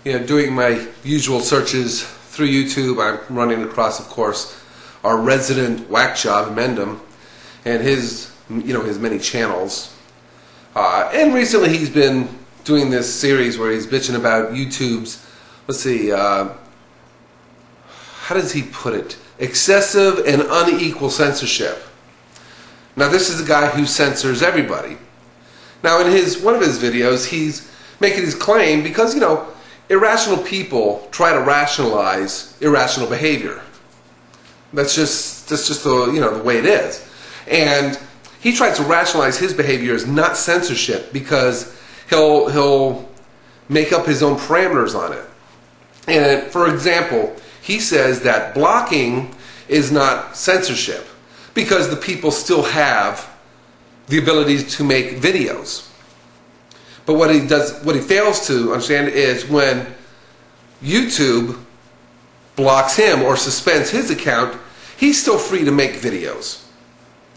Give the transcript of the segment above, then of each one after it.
Doing my usual searches through YouTube, I'm running across, of course, our resident whack job, Inmendham, and his many channels. And recently he's been doing this series where he's bitching about YouTube's, let's see, how does he put it? Excessive and unequal censorship. Now this is a guy who censors everybody. Now in one of his videos, he's making his claim because, irrational people try to rationalize irrational behavior. That's just the way it is. And he tries to rationalize his behavior as not censorship because he'll make up his own parameters on it. And for example, he says that blocking is not censorship because the people still have the ability to make videos. But what he fails to understand is when YouTube blocks him or suspends his account, he's still free to make videos.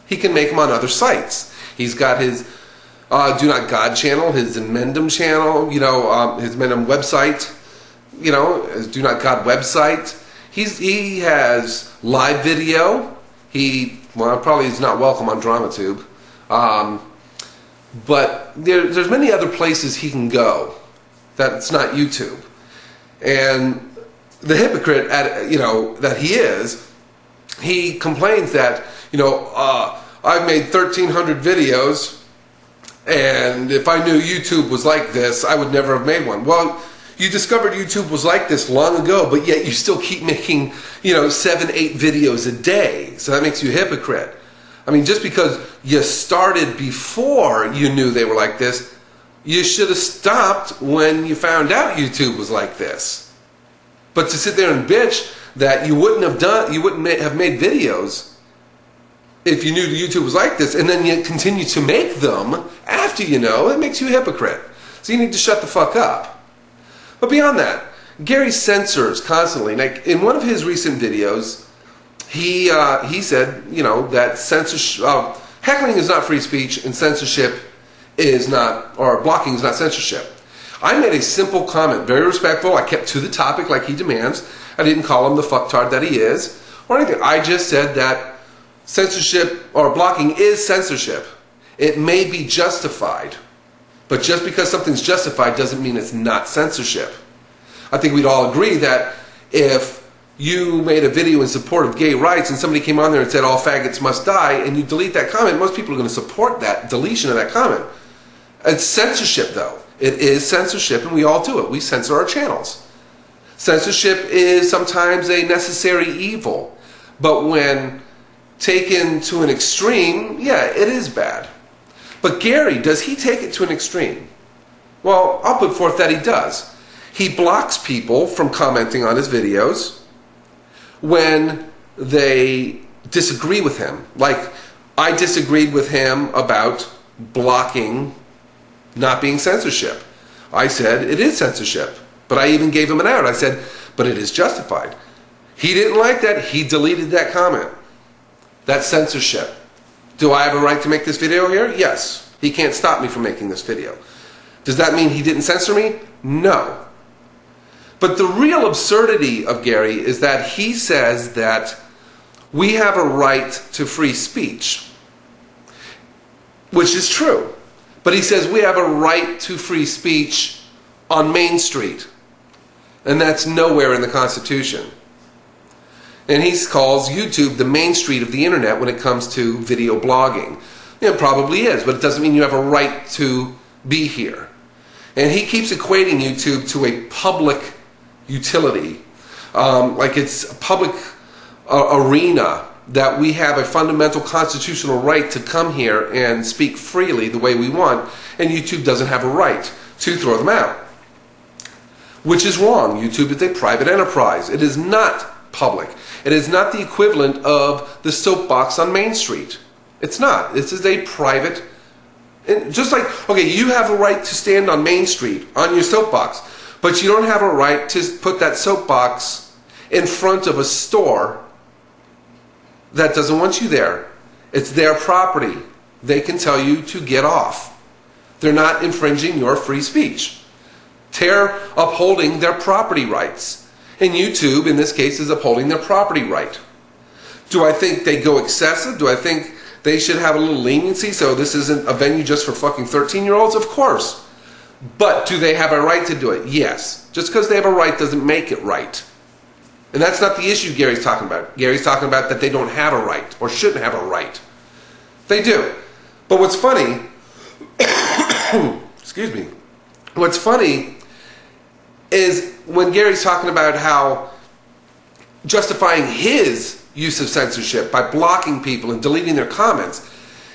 He can make them on other sites. He's got his Do Not God channel, his Inmendham channel, his Inmendham website, his Do Not God website. He has live video. Probably is not welcome on DramaTube. But there's many other places he can go that's not YouTube. And the hypocrite that he is, he complains that I've made 1,300 videos, and if I knew YouTube was like this, I would never have made one. Well, you discovered YouTube was like this long ago, but yet you still keep making 7, 8 videos a day. So that makes you a hypocrite. I mean, just because you started before you knew they were like this, you should have stopped when you found out YouTube was like this. But to sit there and bitch that you wouldn't have made videos if you knew YouTube was like this, and then you continue to make them after it makes you a hypocrite. So you need to shut the fuck up. But beyond that, Gary censors constantly. Like in one of his recent videos, he said, that censorship, heckling is not free speech, and censorship is not, or blocking is not censorship. I made a simple comment, very respectful. I kept to the topic like he demands. I didn't call him the fucktard that he is, or anything. I just said that censorship or blocking is censorship. It may be justified, but just because something's justified doesn't mean it's not censorship. I think we'd all agree that if you made a video in support of gay rights and somebody came on there and said all faggots must die, and you delete that comment, most people are going to support that deletion of that comment. It's censorship, though. It is censorship, and we all do it. We censor our channels. Censorship is sometimes a necessary evil, but when taken to an extreme, yeah, it is bad. But Gary, does he take it to an extreme? Well, I'll put forth that he does. He blocks people from commenting on his videos when they disagree with him. Like, I disagreed with him about blocking not being censorship. I said, it is censorship. But I even gave him an out. I said, but it is justified. He didn't like that. He deleted that comment. That's censorship. Do I have a right to make this video here? Yes. He can't stop me from making this video. Does that mean he didn't censor me? No. But the real absurdity of Gary is that he says that we have a right to free speech, which is true. But he says we have a right to free speech on Main Street, and that's nowhere in the Constitution. And he calls YouTube the Main Street of the internet when it comes to video blogging. It probably is, but it doesn't mean you have a right to be here. And he keeps equating YouTube to a public utility, like it's a public arena that we have a fundamental constitutional right to come here and speak freely the way we want, and YouTube doesn't have a right to throw them out. Which is wrong. YouTube is a private enterprise. It is not public. It is not the equivalent of the soapbox on Main Street. It's not. This is a private, just like, okay, you have a right to stand on Main Street on your soapbox, but you don't have a right to put that soapbox in front of a store that doesn't want you there. It's their property. They can tell you to get off. They're not infringing your free speech. They're upholding their property rights. And YouTube, in this case, is upholding their property right. Do I think they go excessive? Do I think they should have a little leniency so this isn't a venue just for fucking 13-year-olds? Of course. But do they have a right to do it? Yes. Just because they have a right doesn't make it right. And that's not the issue Gary's talking about. Gary's talking about that they don't have a right or shouldn't have a right. They do. But what's funny, excuse me, what's funny is when Gary's talking about how justifying his use of censorship by blocking people and deleting their comments,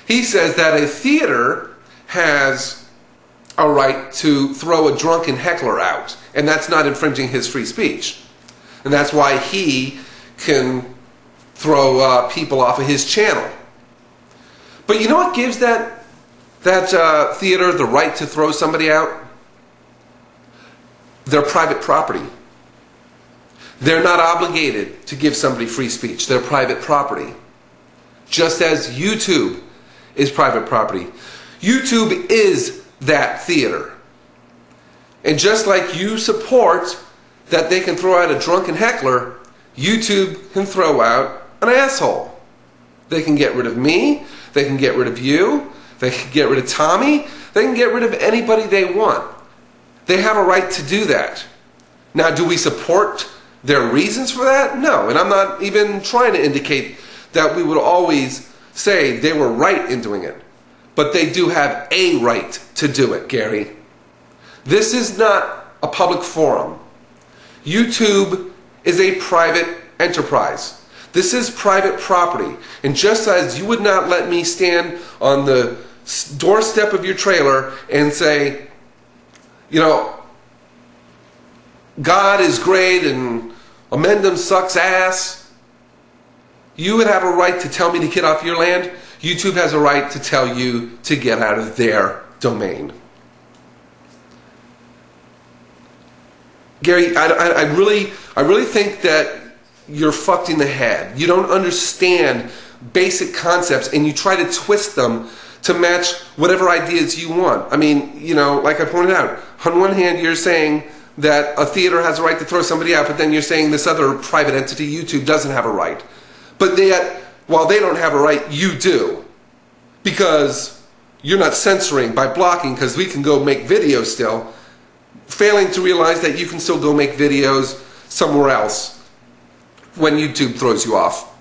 he says that a theater has a right to throw a drunken heckler out, and that's not infringing his free speech. And that's why he can throw people off of his channel. But you know what gives that theater the right to throw somebody out? Their private property. They're not obligated to give somebody free speech. They're private property. Just as YouTube is private property. YouTube is that theater. And just like you support that they can throw out a drunken heckler, YouTube can throw out an asshole. They can get rid of me, they can get rid of you, they can get rid of Tommy, they can get rid of anybody they want. They have a right to do that. Now, do we support their reasons for that? No, and I'm not even trying to indicate that we would always say they were right in doing it. But they do have a right to do it, Gary. This is not a public forum. YouTube is a private enterprise. This is private property. And just as you would not let me stand on the doorstep of your trailer and say, you know, God is great and Inmendham sucks ass, you would have a right to tell me to get off your land. YouTube has a right to tell you to get out of their domain. Gary, I really think that you're fucked in the head. You don't understand basic concepts and you try to twist them to match whatever ideas you want. I mean, you know, like I pointed out, on one hand you're saying that a theater has a right to throw somebody out, but then you're saying this other private entity, YouTube, doesn't have a right. But yet, while they don't have a right, you do. Because you're not censoring by blocking, because we can go make videos still, failing to realize that you can still go make videos somewhere else when YouTube throws you off.